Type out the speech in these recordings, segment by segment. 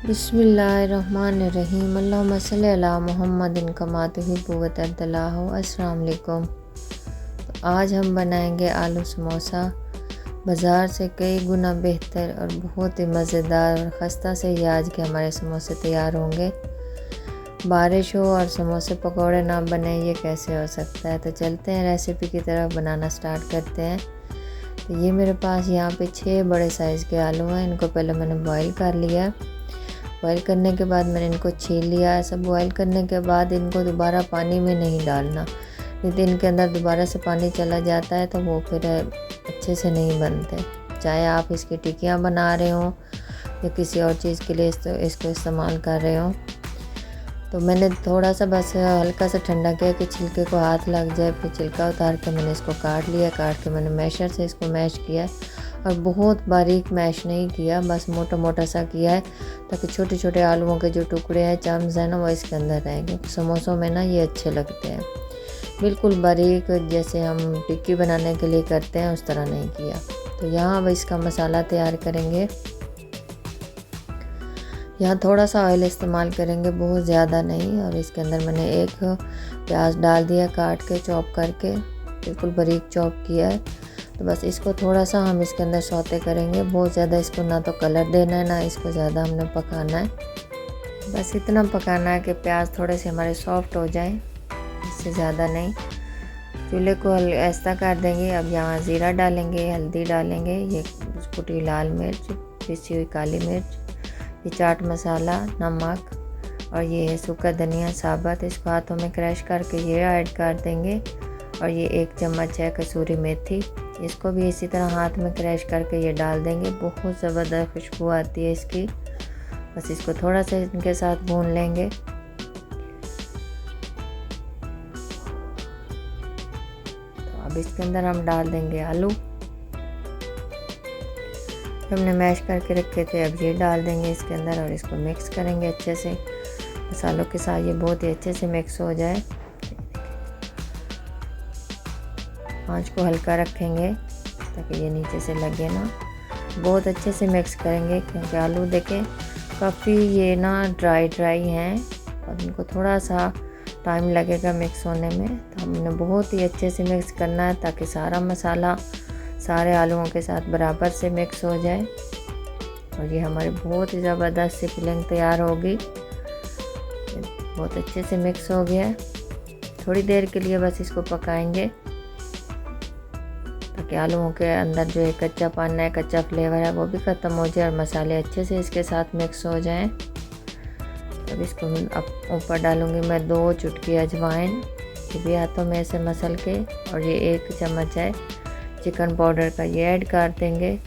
बिस्मिल्लाहिर्रहमानिर्रहीम। अल्लाहुम्मा सल्लि अला मुहम्मदिन कमा तुहिब्बु व तर्दल्लाहु। अस्सलाम वालेकुम। तो आज हम बनाएंगे आलू समोसा। बाज़ार से कई गुना बेहतर और बहुत ही मज़ेदार और ख़स्ता से ये आज के हमारे समोसे तैयार होंगे। बारिश हो और समोसे पकौड़े ना बने, ये कैसे हो सकता है। तो चलते हैं रेसिपी की तरफ, बनाना स्टार्ट करते हैं। तो ये मेरे पास यहाँ पे 6 बड़े साइज़ के आलू हैं। इनको पहले मैंने बॉईल कर लिया है। बॉईल करने के बाद मैंने इनको छील लिया है। सब बॉईल करने के बाद इनको दोबारा पानी में नहीं डालना, नहीं तो इनके अंदर दोबारा से पानी चला जाता है तो वो फिर अच्छे से नहीं बनते। चाहे आप इसकी टिक्कियाँ बना रहे हो या किसी और चीज़ के लिए इसको इस्तेमाल कर रहे हो। तो मैंने थोड़ा सा बस हल्का सा ठंडा किया कि छिलके को हाथ लग जाए। फिर छिलका उतार के मैंने इसको काट लिया। काट के मैंने मैशर से इसको मैश किया और बहुत बारीक मैश नहीं किया, बस मोटा मोटा सा किया है ताकि छोटे छोटे आलूओं के जो टुकड़े हैं, चम्स हैं ना, वो इसके अंदर रहेंगे। समोसों में ना ये अच्छे लगते हैं। बिल्कुल बारीक जैसे हम टिक्की बनाने के लिए करते हैं उस तरह नहीं किया। तो यहाँ अब इसका मसाला तैयार करेंगे। यहाँ थोड़ा सा ऑयल इस्तेमाल करेंगे, बहुत ज़्यादा नहीं। और इसके अंदर मैंने एक प्याज डाल दिया, काट के चॉप करके, बिल्कुल बारीक चॉप किया है। तो बस इसको थोड़ा सा हम इसके अंदर सौते करेंगे। बहुत ज़्यादा इसको ना तो कलर देना है, ना इसको ज़्यादा हमने पकाना है। बस इतना पकाना है कि प्याज थोड़े से हमारे सॉफ्ट हो जाएं, इससे ज़्यादा नहीं। चूल्हे को ऐसा कर देंगे। अब यहाँ ज़ीरा डालेंगे, हल्दी डालेंगे, ये कुटी लाल मिर्च, पिसी हुई काली मिर्च, ये चाट मसाला, नमक और ये है सूखा धनिया साबुत। इसको हाथों में क्रश करके ये ऐड कर देंगे। और ये 1 चम्मच है कसूरी मेथी, इसको भी इसी तरह हाथ में क्रश करके ये डाल देंगे। बहुत ज़बरदस्त खुशबू आती है इसकी। बस इसको थोड़ा सा इनके साथ भून लेंगे। तो अब इसके अंदर हम डाल देंगे आलू हमने मैश करके रखे थे। अब ये डाल देंगे इसके अंदर और इसको मिक्स करेंगे अच्छे से मसालों के साथ। ये बहुत ही अच्छे से मिक्स हो जाए। आंच को हल्का रखेंगे ताकि ये नीचे से लगे ना। बहुत अच्छे से मिक्स करेंगे क्योंकि आलू देखें काफ़ी ये ना ड्राई हैं और इनको थोड़ा सा टाइम लगेगा मिक्स होने में। तो हमने बहुत ही अच्छे से मिक्स करना है ताकि सारा मसाला सारे आलूओं के साथ बराबर से मिक्स हो जाए। और ये हमारी बहुत ही ज़बरदस्त सी फिलिंग तैयार होगी। बहुत अच्छे से मिक्स हो गया है। थोड़ी देर के लिए बस इसको पकाएंगे ताकि आलूओं के अंदर जो है कच्चा पानी है, कच्चा फ्लेवर है, वो भी ख़त्म हो जाए और मसाले अच्छे से इसके साथ मिक्स हो जाएं। अब इसको अब ऊपर डालूंगी मैं 2 चुटकी अजवाइन, ये भी हाथों में ऐसे मसल के। और ये 1 चम्मच है चिकन पाउडर का, ये ऐड कर देंगे।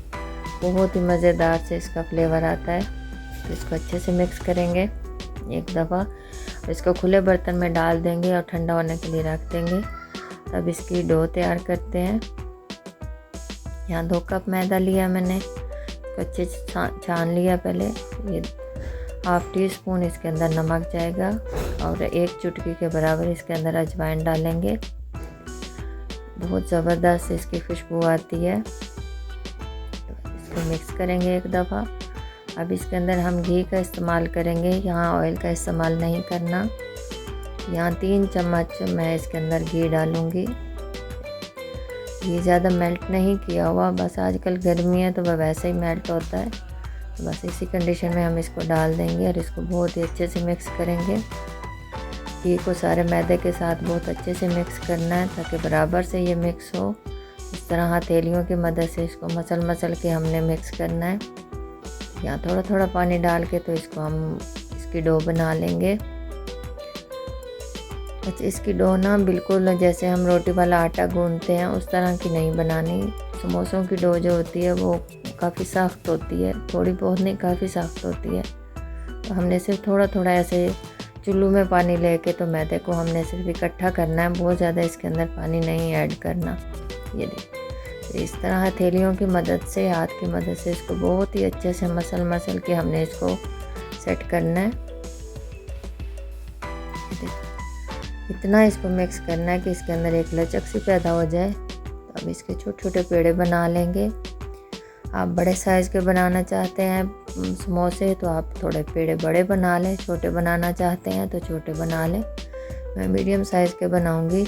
बहुत ही मज़ेदार से इसका फ्लेवर आता है। तो इसको अच्छे से मिक्स करेंगे एक दफ़ा। इसको खुले बर्तन में डाल देंगे और ठंडा होने के लिए रख देंगे। तब इसकी डो तैयार करते हैं। यहाँ 2 कप मैदा लिया मैंने, अच्छे से छान लिया पहले। ये 1/2 टीस्पून इसके अंदर नमक जाएगा और 1 चुटकी के बराबर इसके अंदर अजवाइन डालेंगे। बहुत ज़बरदस्त इसकी खुशबू आती है। तो इसको मिक्स करेंगे एक दफ़ा। अब इसके अंदर हम घी का इस्तेमाल करेंगे, यहाँ ऑयल का इस्तेमाल नहीं करना। यहाँ 3 चम्मच मैं इसके अंदर घी डालूँगी। ये ज़्यादा मेल्ट नहीं किया हुआ, बस आजकल गर्मी है तो वह वैसे ही मेल्ट होता है। तो बस इसी कंडीशन में हम इसको डाल देंगे और इसको बहुत ही अच्छे से मिक्स करेंगे। घी को सारे मैदे के साथ बहुत अच्छे से मिक्स करना है ताकि बराबर से ये मिक्स हो। इस तरह हथेलियों की मदद से इसको मसल के हमने मिक्स करना है। यहाँ थोड़ा थोड़ा पानी डाल के तो इसको हम इसकी डो बना लेंगे। बस इसकी डो ना बिल्कुल जैसे हम रोटी वाला आटा गूंथते हैं उस तरह की नहीं बनानी। समोसों की डो जो होती है वो काफ़ी सख्त होती है, थोड़ी बहुत नहीं, काफ़ी सख्त होती है। तो हमने सिर्फ थोड़ा थोड़ा ऐसे चुल्लू में पानी लेके तो मैदे को हमने सिर्फ इकट्ठा करना है, बहुत ज़्यादा इसके अंदर पानी नहीं ऐड करना। ये देखिए, तो इस तरह हथेलियों की मदद से, हाथ की मदद से इसको बहुत ही अच्छे से मसल के हमने इसको सेट करना है। इतना इसको मिक्स करना है कि इसके अंदर एक लचक सी पैदा हो जाए। तो अब इसके छोटे छोटे पेड़े बना लेंगे। आप बड़े साइज़ के बनाना चाहते हैं समोसे तो आप थोड़े पेड़े बड़े बना लें, छोटे बनाना चाहते हैं तो छोटे बना लें। मैं मीडियम साइज़ के बनाऊंगी।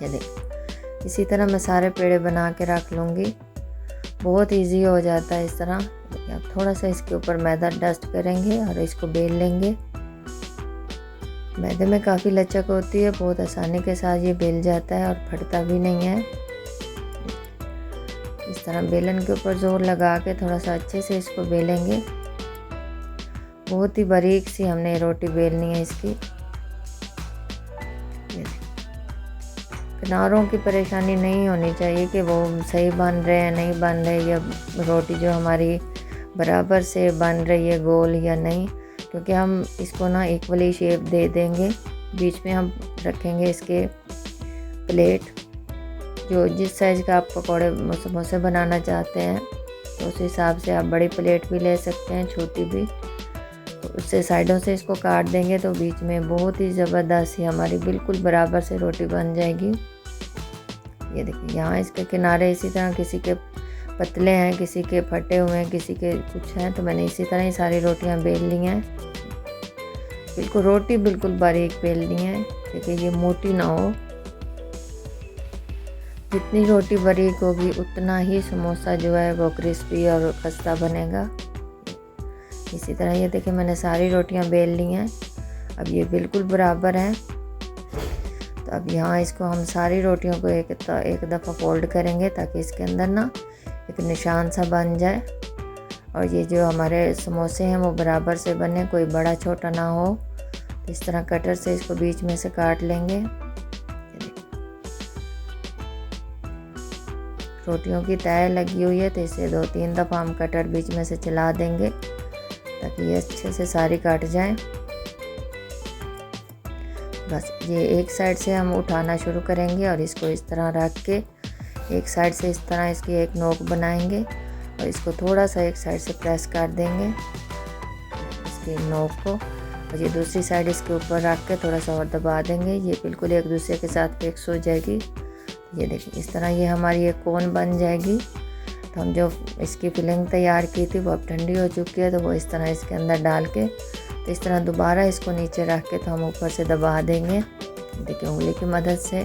ये देखिए, इसी तरह मैं सारे पेड़े बना के रख लूँगी। बहुत इजी हो जाता है इस तरह। आप थोड़ा सा इसके ऊपर मैदा डस्ट करेंगे और इसको बेल लेंगे। मैदे में काफ़ी लचक होती है, बहुत आसानी के साथ ये बेल जाता है और फटता भी नहीं है। इस तरह बेलन के ऊपर जोर लगा के थोड़ा सा अच्छे से इसको बेलेंगे। बहुत ही बारीक सी हमने रोटी बेलनी है इसकी। किनारों की परेशानी नहीं होनी चाहिए कि वो सही बन रहे हैं नहीं बन रहे, या रोटी जो हमारी बराबर से बन रही है गोल या नहीं, क्योंकि हम इसको ना इक्वली शेप दे देंगे। बीच में हम रखेंगे इसके प्लेट, जो जिस साइज़ का आप पकौड़े समोसे बनाना चाहते हैं तो उस हिसाब से आप बड़ी प्लेट भी ले सकते हैं, छोटी भी। तो उससे साइडों से इसको काट देंगे तो बीच में बहुत ही ज़बरदस्त ही हमारी बिल्कुल बराबर से रोटी बन जाएगी। ये देखिए, यहाँ इसके किनारे इसी तरह किसी के पतले हैं, किसी के फटे हुए हैं, किसी के कुछ हैं, तो मैंने इसी तरह ही सारी रोटियां बेल ली हैं। बिल्कुल रोटी बिल्कुल बारीक बेलनी है, क्योंकि ये मोटी ना हो। जितनी रोटी बारीक होगी उतना ही समोसा जो है वो क्रिस्पी और खस्ता बनेगा। इसी तरह ये देखिए, मैंने सारी रोटियां बेल ली हैं। अब ये बिल्कुल बराबर हैं। तो अब यहाँ इसको हम सारी रोटियों को एक दफ़ा फोल्ड करेंगे ताकि इसके अंदर ना एक निशान सा बन जाए, और ये जो हमारे समोसे हैं वो बराबर से बने, कोई बड़ा छोटा ना हो। इस तरह कटर से इसको बीच में से काट लेंगे। रोटियों की तय लगी हुई है तो इसे 2-3 दफ़ा हम कटर बीच में से चला देंगे ताकि ये अच्छे से सारी काट जाएं। बस ये एक साइड से हम उठाना शुरू करेंगे और इसको इस तरह रख के एक साइड से इस तरह इसकी एक नोक बनाएंगे और इसको थोड़ा सा एक साइड से प्रेस कर देंगे इसकी नोक को, और ये दूसरी साइड इसके ऊपर रख के थोड़ा सा और दबा देंगे। ये बिल्कुल एक दूसरे के साथ फिक्स हो जाएगी। ये देखिए, इस तरह ये हमारी एक कोन बन जाएगी। तो हम जो इसकी फिलिंग तैयार की थी वो अब ठंडी हो चुकी है, तो वो इस तरह इसके अंदर डाल के तो इस तरह दोबारा इसको नीचे रख के तो हम ऊपर से दबा देंगे। देखिए, उंगली की मदद से।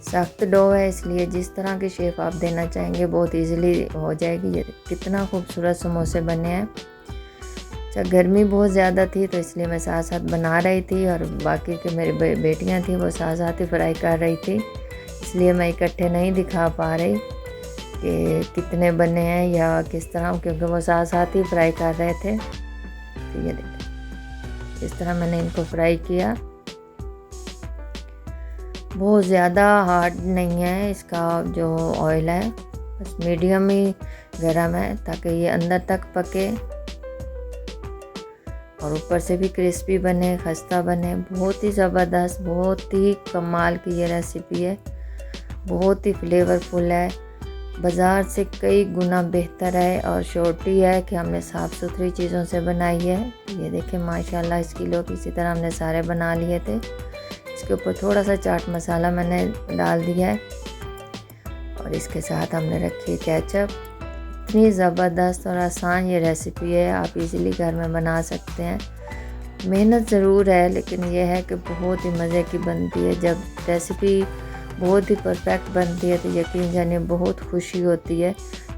सख्त डो है इसलिए जिस तरह की शेप आप देना चाहेंगे बहुत इजीली हो जाएगी। ये कितना खूबसूरत समोसे बने हैं। अच्छा, गर्मी बहुत ज़्यादा थी तो इसलिए मैं साथ साथ बना रही थी, और बाकी के मेरी बेटियां थी वो साथ साथ ही फ्राई कर रही थी, इसलिए मैं इकट्ठे नहीं दिखा पा रही कि कितने बने हैं या किस तरह, क्योंकि वो साथ साथ ही फ्राई कर रहे थे। तो ये देखिए, इस तरह मैंने इनको फ्राई किया। बहुत ज़्यादा हार्ड नहीं है इसका जो ऑयल है, बस मीडियम ही गर्म है ताकि ये अंदर तक पके और ऊपर से भी क्रिस्पी बने, खस्ता बने। बहुत ही ज़बरदस्त, बहुत ही कमाल की ये रेसिपी है। बहुत ही फ्लेवरफुल है, बाज़ार से कई गुना बेहतर है और छोटी है कि हमने साफ़ सुथरी चीज़ों से बनाई है। ये देखें माशाल्लाह, इस किलो की इसी तरह हमने सारे बना लिए थे। इसके ऊपर थोड़ा सा चाट मसाला मैंने डाल दिया है और इसके साथ हमने रखी केचप। इतनी ज़बरदस्त और आसान ये रेसिपी है, आप इजीली घर में बना सकते हैं। मेहनत ज़रूर है लेकिन यह है कि बहुत ही मज़े की बनती है। जब रेसिपी बहुत ही परफेक्ट बनती है तो यकीन जानिए बहुत खुशी होती है।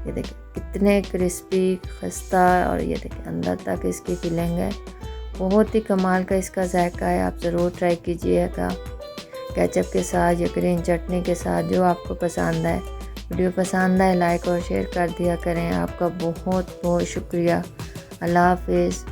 ये देखिए कितने क्रिस्पी, खस्ता, और ये देखिए अंदर तक इसकी फिलिंग है। बहुत ही कमाल का इसका जायका है, आप ज़रूर ट्राई कीजिएगा केचप के साथ या ग्रीन चटनी के साथ, जो आपको पसंद आए। वीडियो पसंद आए लाइक और शेयर कर दिया करें। आपका बहुत बहुत शुक्रिया। अल्लाह हाफिज़।